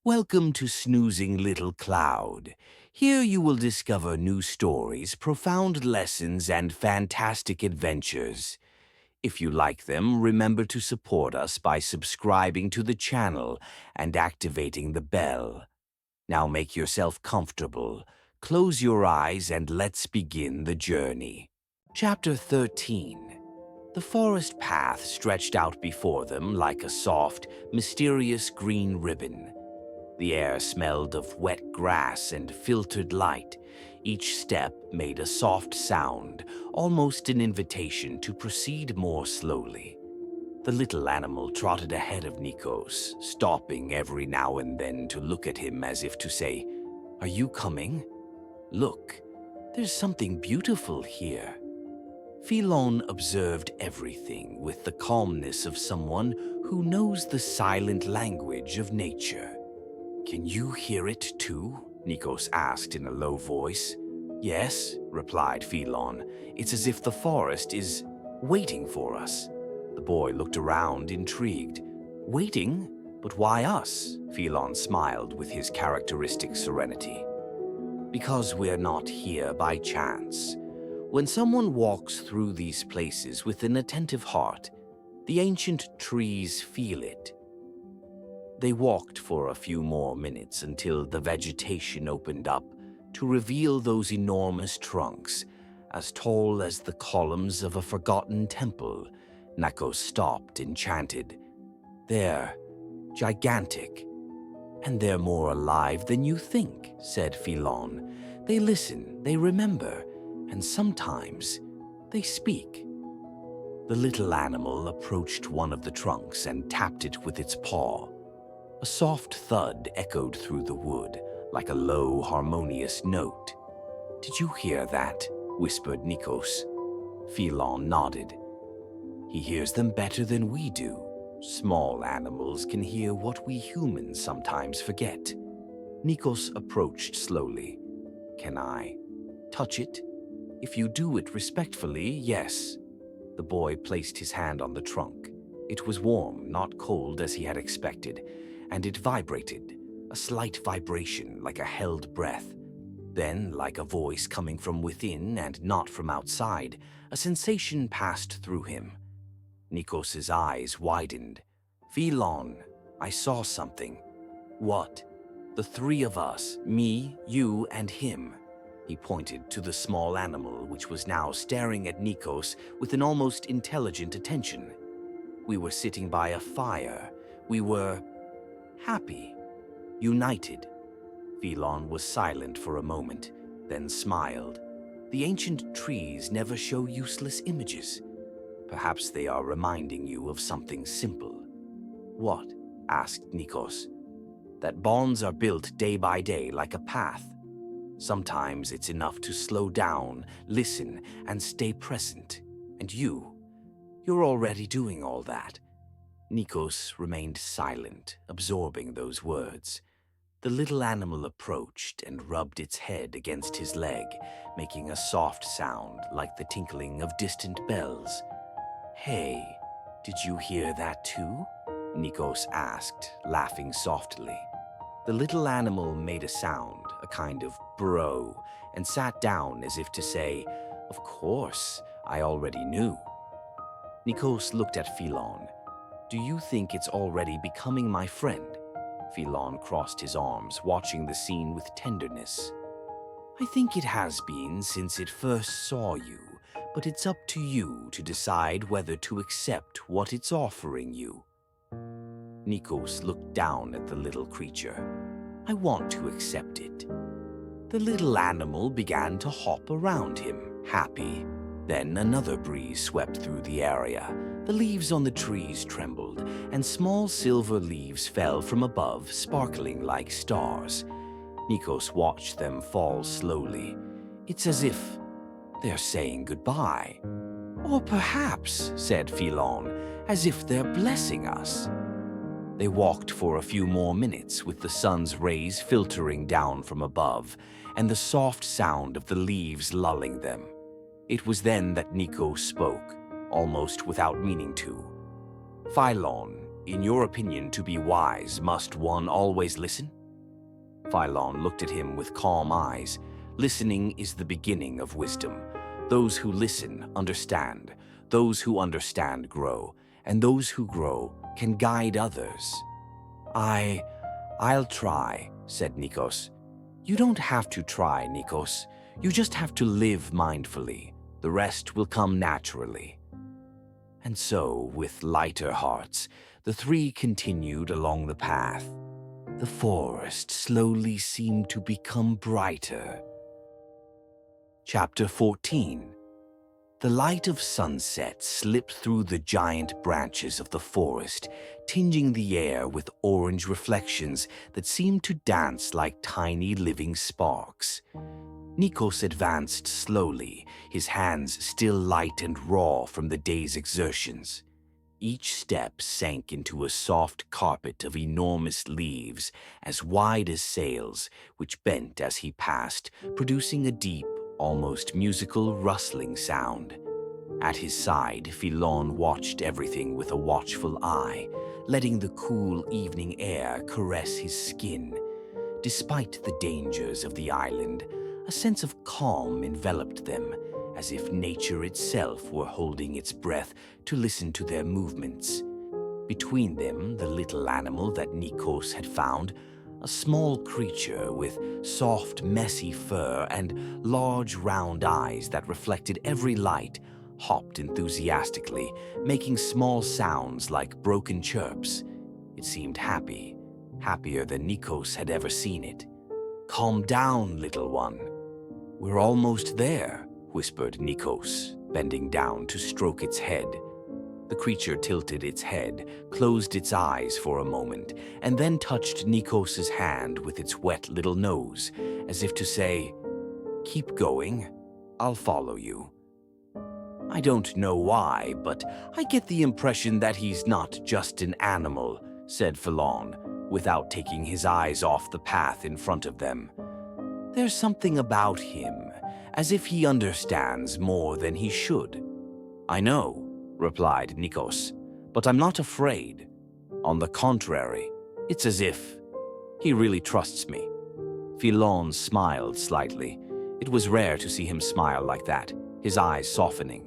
Welcome to Snoozing Little Cloud. Here you will discover new stories, profound lessons, and fantastic adventures. If you like them, remember to support us by subscribing to the channel and activating the bell. Now make yourself comfortable, close your eyes, and let's begin the journey. Chapter 13. The forest path stretched out before them like a soft, mysterious green ribbon. The air smelled of wet grass and filtered light. Each step made a soft sound, almost an invitation to proceed more slowly. The little animal trotted ahead of Nikos, stopping every now and then to look at him as if to say, "Are you coming? Look, there's something beautiful here." Philon observed everything with the calmness of someone who knows the silent language of nature. "Can you hear it too?" Nikos asked in a low voice. "Yes," replied Philon. "It's as if the forest is waiting for us." The boy looked around, intrigued. "Waiting? But why us?" Philon smiled with his characteristic serenity. "Because we're not here by chance. When someone walks through these places with an attentive heart, the ancient trees feel it." They walked for a few more minutes until the vegetation opened up to reveal those enormous trunks, as tall as the columns of a forgotten temple. Nikos stopped, enchanted. "They're gigantic, and they're more alive than you think," said Philon. "They listen, they remember, and sometimes they speak." The little animal approached one of the trunks and tapped it with its paw. A soft thud echoed through the wood, like a low, harmonious note. "Did you hear that?" whispered Nikos. Philon nodded. "He hears them better than we do. Small animals can hear what we humans sometimes forget." Nikos approached slowly. "Can I touch it? If you do it respectfully, yes." The boy placed his hand on the trunk. It was warm, not cold as he had expected, and it vibrated, a slight vibration like a held breath. Then, like a voice coming from within and not from outside, a sensation passed through him. Nikos's eyes widened. "Philon, I saw something." "What?" "The three of us, me, you, and him." He pointed to the small animal, which was now staring at Nikos with an almost intelligent attention. "We were sitting by a fire. We were happy, united." Philon was silent for a moment, then smiled. "The ancient trees never show useless images. Perhaps they are reminding you of something simple." "What?" asked Nikos. "That bonds are built day by day like a path. Sometimes it's enough to slow down, listen, and stay present. And you're already doing all that." Nikos remained silent, absorbing those words. The little animal approached and rubbed its head against his leg, making a soft sound like the tinkling of distant bells. "Hey, did you hear that too?" Nikos asked, laughing softly. The little animal made a sound, a kind of bro, and sat down as if to say, "Of course, I already knew." Nikos looked at Philon. "Do you think it's already becoming my friend?" Philon crossed his arms, watching the scene with tenderness. "I think it has been since it first saw you, but it's up to you to decide whether to accept what it's offering you." Nikos looked down at the little creature. "I want to accept it." The little animal began to hop around him, happy. Then another breeze swept through the area. The leaves on the trees trembled, and small silver leaves fell from above, sparkling like stars. Nikos watched them fall slowly. "It's as if they're saying goodbye." "Or perhaps," said Philon, "as if they're blessing us." They walked for a few more minutes with the sun's rays filtering down from above and the soft sound of the leaves lulling them. It was then that Nikos spoke, almost without meaning to. "Philon, In your opinion, to be wise, must one always listen? Philon looked at him with calm eyes. Listening is the beginning of wisdom. Those who listen understand. Those who understand grow. And those who grow can guide others. I'll try, said Nikos. You don't have to try, Nikos. You just have to live mindfully. The rest will come naturally. And so, with lighter hearts, the three continued along the path. The forest slowly seemed to become brighter. Chapter 14. The light of sunset slipped through the giant branches of the forest, tinging the air with orange reflections that seemed to dance like tiny living sparks. Nikos advanced slowly, his hands still light and raw from the day's exertions. Each step sank into a soft carpet of enormous leaves, as wide as sails, which bent as he passed, producing a deep, almost musical rustling sound. At his side, Philon watched everything with a watchful eye, letting the cool evening air caress his skin. Despite the dangers of the island, a sense of calm enveloped them, as if nature itself were holding its breath to listen to their movements. Between them, the little animal that Nikos had found, a small creature with soft, messy fur and large, round eyes that reflected every light, hopped enthusiastically, making small sounds like broken chirps. It seemed happy, happier than Nikos had ever seen it. "Calm down, little one. We're almost there," whispered Nikos, bending down to stroke its head. The creature tilted its head, closed its eyes for a moment, and then touched Nikos's hand with its wet little nose, as if to say, "Keep going, I'll follow you." "I don't know why, but I get the impression that he's not just an animal," said Philon, without taking his eyes off the path in front of them. "There's something about him, as if he understands more than he should." "I know," replied Nikos, "but I'm not afraid. On the contrary, it's as if he really trusts me." Philon smiled slightly. It was rare to see him smile like that, his eyes softening.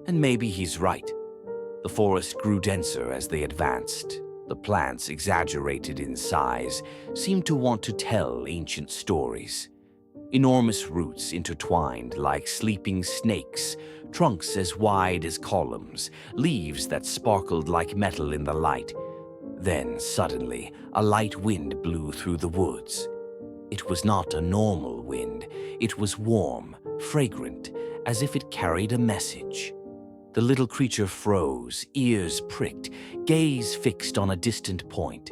And maybe he's right. The forest grew denser as they advanced. The plants, exaggerated in size, seemed to want to tell ancient stories. Enormous roots intertwined like sleeping snakes, trunks as wide as columns, leaves that sparkled like metal in the light. Then, suddenly, a light wind blew through the woods. It was not a normal wind. It was warm, fragrant, as if it carried a message. The little creature froze, ears pricked, gaze fixed on a distant point.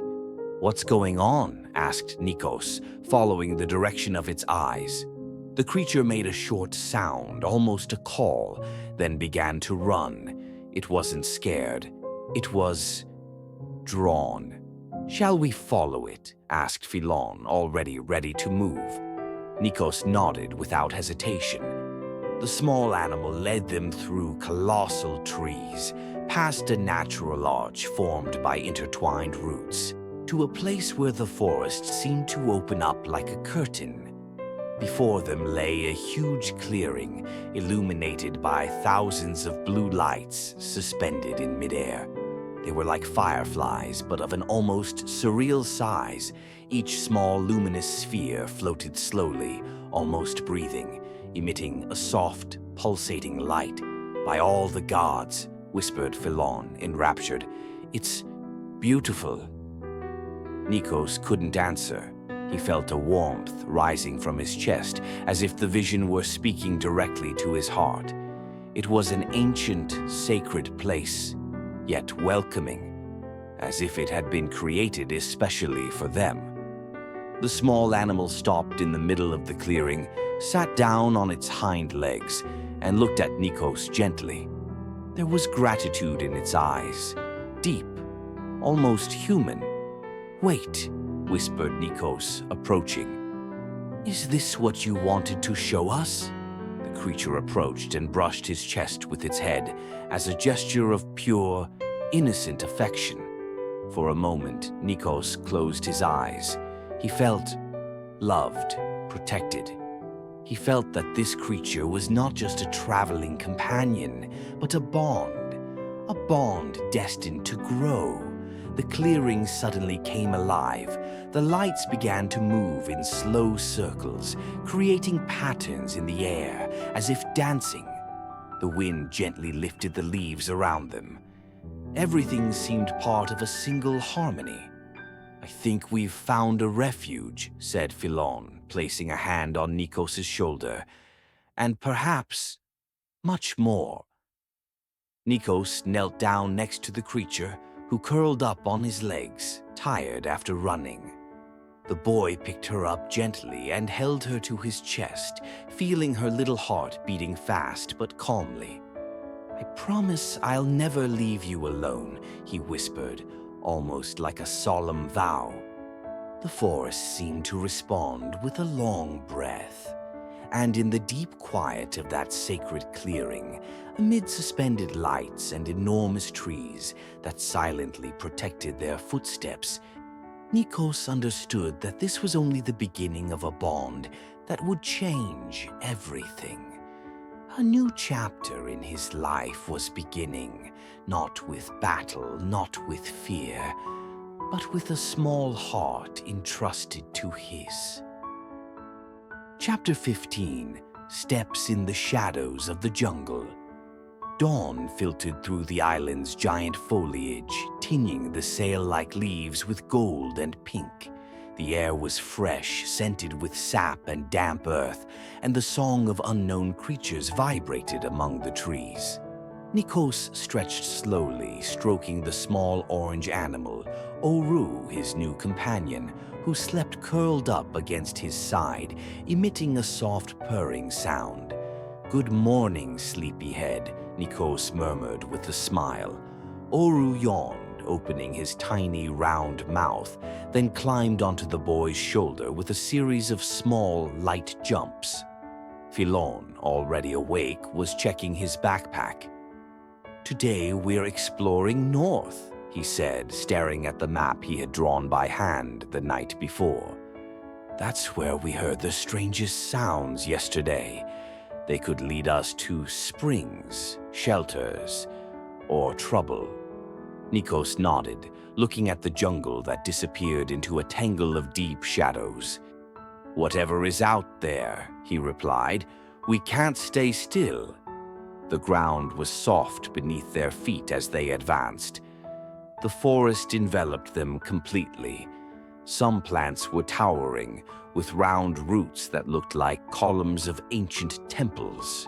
"What's going on?" asked Nikos, following the direction of its eyes. The creature made a short sound, almost a call, then began to run. It wasn't scared. It was drawn. "Shall we follow it?" asked Philon, already ready to move. Nikos nodded without hesitation. The small animal led them through colossal trees, past a natural arch formed by intertwined roots, to a place where the forest seemed to open up like a curtain. Before them lay a huge clearing, illuminated by thousands of blue lights suspended in midair. They were like fireflies, but of an almost surreal size. Each small luminous sphere floated slowly, almost breathing, emitting a soft, pulsating light. "By all the gods," whispered Philon, enraptured, "it's beautiful." Nikos couldn't answer. He felt a warmth rising from his chest, as if the vision were speaking directly to his heart. It was an ancient, sacred place, yet welcoming, as if it had been created especially for them. The small animal stopped in the middle of the clearing, sat down on its hind legs, and looked at Nikos gently. There was gratitude in its eyes, deep, almost human. "Wait," whispered Nikos, approaching. "Is this what you wanted to show us?" The creature approached and brushed his chest with its head as a gesture of pure, innocent affection. For a moment, Nikos closed his eyes. He felt loved, protected. He felt that this creature was not just a traveling companion, but a bond destined to grow. The clearing suddenly came alive. The lights began to move in slow circles, creating patterns in the air, as if dancing. The wind gently lifted the leaves around them. Everything seemed part of a single harmony. "I think we've found a refuge," said Philon, placing a hand on Nikos' shoulder. "And perhaps much more." Nikos knelt down next to the creature, who curled up on his legs, tired after running. The boy picked her up gently and held her to his chest, feeling her little heart beating fast but calmly. "I promise I'll never leave you alone," he whispered, almost like a solemn vow. The forest seemed to respond with a long breath, and in the deep quiet of that sacred clearing, amid suspended lights and enormous trees that silently protected their footsteps, Nikos understood that this was only the beginning of a bond that would change everything. A new chapter in his life was beginning, not with battle, not with fear, but with a small heart entrusted to his. Chapter 15, Steps in the Shadows of the Jungle. Dawn filtered through the island's giant foliage, tinting the sail-like leaves with gold and pink. The air was fresh, scented with sap and damp earth, and the song of unknown creatures vibrated among the trees. Nikos stretched slowly, stroking the small orange animal, Oru, his new companion, who slept curled up against his side, emitting a soft purring sound. "Good morning, sleepyhead," Nikos murmured with a smile. Oru yawned, opening his tiny round mouth, then climbed onto the boy's shoulder with a series of small, light jumps. Philon, already awake, was checking his backpack. "Today we're exploring north," he said, staring at the map he had drawn by hand the night before. "That's where we heard the strangest sounds yesterday. They could lead us to springs, shelters, or trouble." Nikos nodded, looking at the jungle that disappeared into a tangle of deep shadows. "Whatever is out there," he replied, "we can't stay still." The ground was soft beneath their feet as they advanced. The forest enveloped them completely. Some plants were towering, with round roots that looked like columns of ancient temples.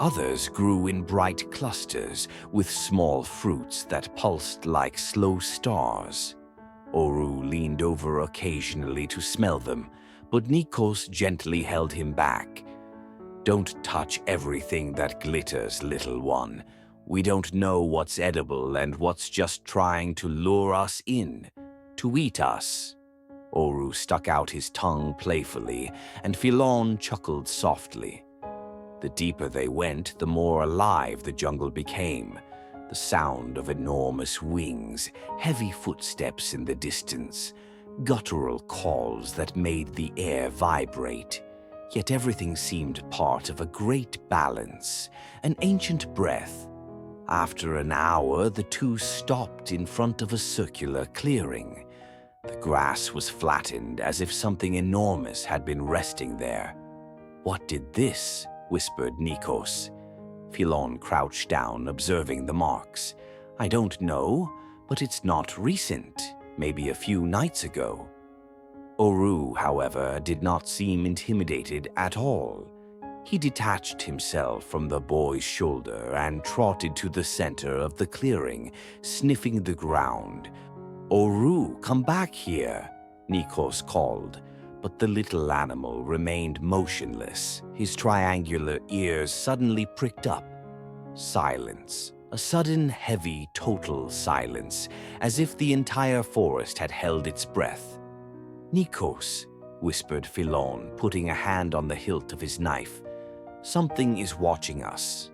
Others grew in bright clusters, with small fruits that pulsed like slow stars. Oru leaned over occasionally to smell them, but Nikos gently held him back. "Don't touch everything that glitters, little one. We don't know what's edible and what's just trying to lure us in, to eat us." Oru stuck out his tongue playfully, and Philon chuckled softly. The deeper they went, the more alive the jungle became. The sound of enormous wings, heavy footsteps in the distance, guttural calls that made the air vibrate. Yet everything seemed part of a great balance, an ancient breath. After an hour, the two stopped in front of a circular clearing. The grass was flattened as if something enormous had been resting there. "What did this?" whispered Nikos. Philon crouched down, observing the marks. "I don't know, but it's not recent, maybe a few nights ago." Oru, however, did not seem intimidated at all. He detached himself from the boy's shoulder and trotted to the center of the clearing, sniffing the ground. "Oru, come back here," Nikos called, but the little animal remained motionless. His triangular ears suddenly pricked up. Silence. A sudden, heavy, total silence, as if the entire forest had held its breath. "Nikos," whispered Philon, putting a hand on the hilt of his knife. "Something is watching us."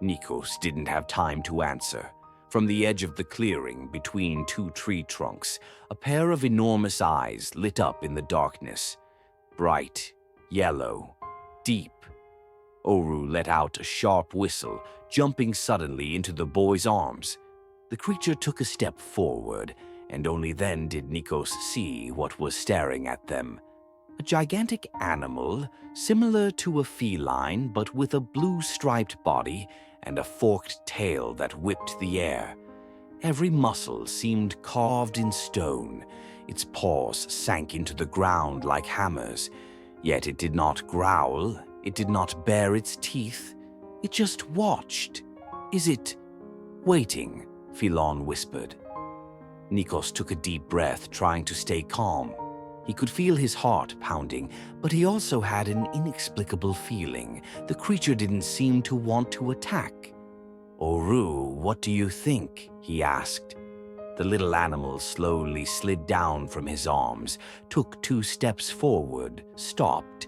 Nikos didn't have time to answer. From the edge of the clearing, between two tree trunks, a pair of enormous eyes lit up in the darkness. Bright, yellow, deep. Oru let out a sharp whistle, jumping suddenly into the boy's arms. The creature took a step forward, and only then did Nikos see what was staring at them. A gigantic animal, similar to a feline but with a blue-striped body and a forked tail that whipped the air. Every muscle seemed carved in stone. Its paws sank into the ground like hammers. Yet it did not growl, it did not bare its teeth. It just watched. "Is it waiting?" Philon whispered. Nikos took a deep breath, trying to stay calm. He could feel his heart pounding, but he also had an inexplicable feeling. The creature didn't seem to want to attack. "Oru, what do you think?" he asked. The little animal slowly slid down from his arms, took 2 steps forward, stopped,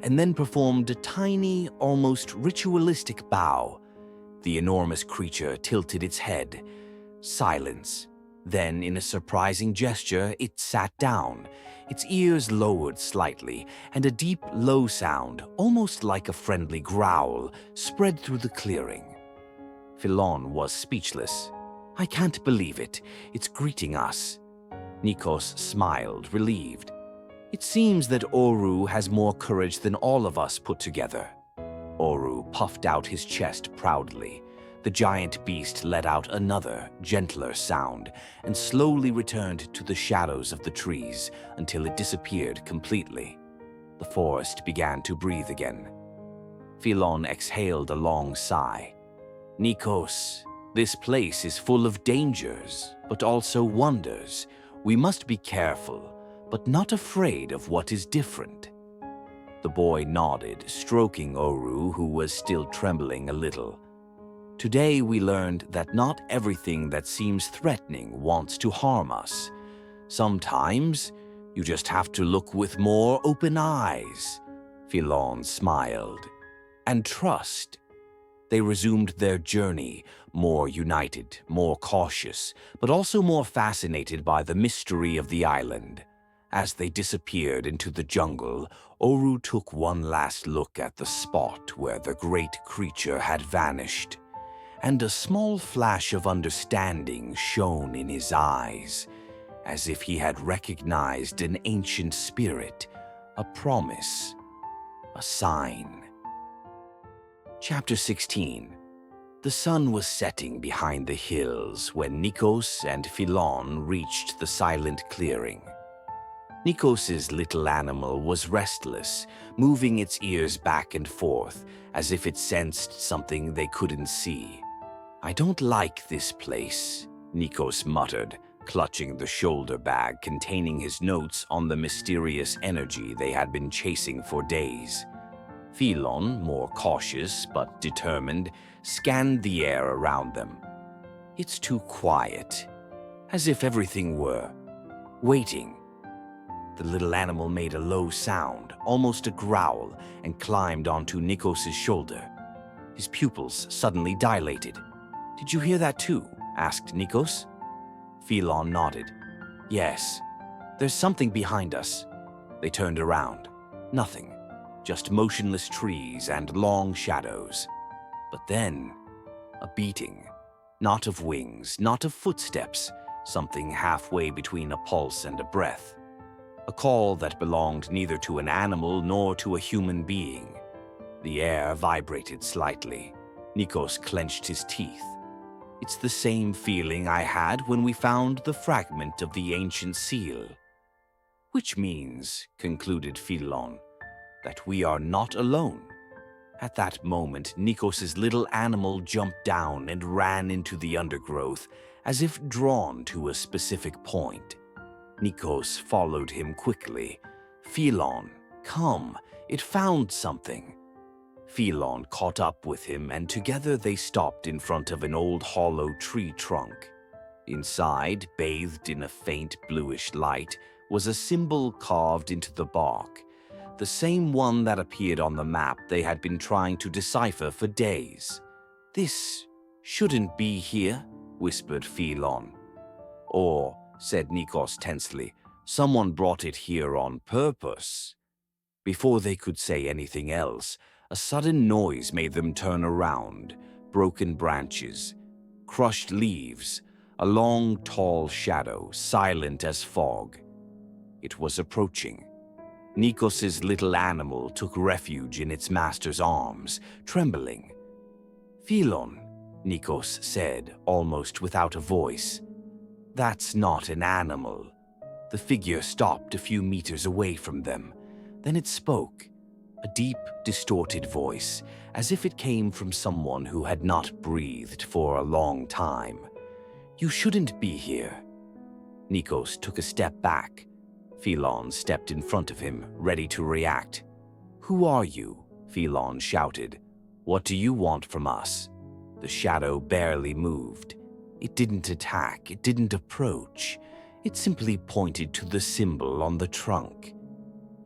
and then performed a tiny, almost ritualistic bow. The enormous creature tilted its head. Silence. Then, in a surprising gesture, it sat down. Its ears lowered slightly, and a deep, low sound, almost like a friendly growl, spread through the clearing. Philon was speechless. "I can't believe it. It's greeting us." Nikos smiled, relieved. "It seems that Oru has more courage than all of us put together." Oru puffed out his chest proudly. The giant beast let out another, gentler sound and slowly returned to the shadows of the trees until it disappeared completely. The forest began to breathe again. Philon exhaled a long sigh. "Nikos, this place is full of dangers, but also wonders. We must be careful, but not afraid of what is different." The boy nodded, stroking Oru, who was still trembling a little. "Today we learned that not everything that seems threatening wants to harm us. Sometimes you just have to look with more open eyes." Philon smiled. "And trust." They resumed their journey, more united, more cautious, but also more fascinated by the mystery of the island. As they disappeared into the jungle, Oru took one last look at the spot where the great creature had vanished. And a small flash of understanding shone in his eyes, as if he had recognized an ancient spirit, a promise, a sign. Chapter 16. The sun was setting behind the hills when Nikos and Philon reached the silent clearing. Nikos's little animal was restless, moving its ears back and forth, as if it sensed something they couldn't see. "I don't like this place," Nikos muttered, clutching the shoulder bag containing his notes on the mysterious energy they had been chasing for days. Philon, more cautious but determined, scanned the air around them. "It's too quiet, as if everything were waiting." The little animal made a low sound, almost a growl, and climbed onto Nikos' shoulder. His pupils suddenly dilated. "Did you hear that too?" asked Nikos. Philon nodded. "Yes, there's something behind us." They turned around. Nothing, just motionless trees and long shadows. But then, a beating. Not of wings, not of footsteps, something halfway between a pulse and a breath. A call that belonged neither to an animal nor to a human being. The air vibrated slightly. Nikos clenched his teeth. "It's the same feeling I had when we found the fragment of the ancient seal." "Which means," concluded Philon, "that we are not alone." At that moment, Nikos's little animal jumped down and ran into the undergrowth, as if drawn to a specific point. Nikos followed him quickly. "Philon, come, it found something." Philon caught up with him, and together they stopped in front of an old hollow tree trunk. Inside, bathed in a faint bluish light, was a symbol carved into the bark, the same one that appeared on the map they had been trying to decipher for days. "This shouldn't be here," whispered Phelon. Or, said Nikos tensely, someone brought it here on purpose. Before they could say anything else, a sudden noise made them turn around. Broken branches, crushed leaves, a long, tall shadow, silent as fog. It was approaching. Nikos's little animal took refuge in its master's arms, trembling. Phelon, Nikos said, almost without a voice. That's not an animal. The figure stopped a few meters away from them. Then it spoke, a deep, distorted voice, as if it came from someone who had not breathed for a long time. You shouldn't be here. Nikos took a step back. Phelon stepped in front of him, ready to react. Who are you? Phelon shouted. What do you want from us? The shadow barely moved. It didn't attack, it didn't approach. It simply pointed to the symbol on the trunk.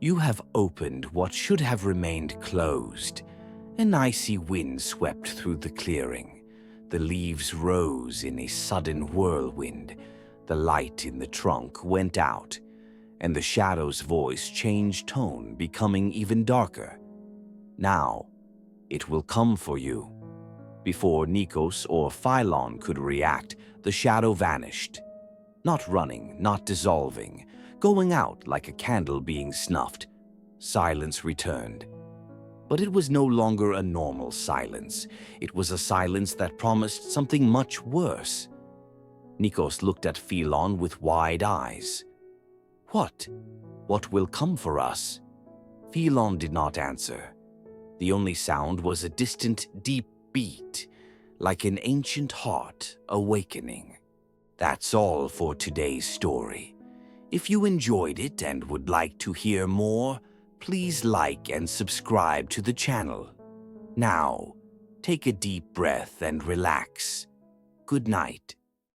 You have opened what should have remained closed. An icy wind swept through the clearing. The leaves rose in a sudden whirlwind. The light in the trunk went out, and the shadow's voice changed tone, becoming even darker. Now, it will come for you. Before Nikos or Phelon could react, the shadow vanished. Not running, not dissolving, going out like a candle being snuffed. Silence returned. But it was no longer a normal silence. It was a silence that promised something much worse. Nikos looked at Phelon with wide eyes. What? What will come for us? Phelon did not answer. The only sound was a distant, deep beat, like an ancient heart awakening. That's all for today's story. If you enjoyed it and would like to hear more, please like and subscribe to the channel. Now, take a deep breath and relax. Good night.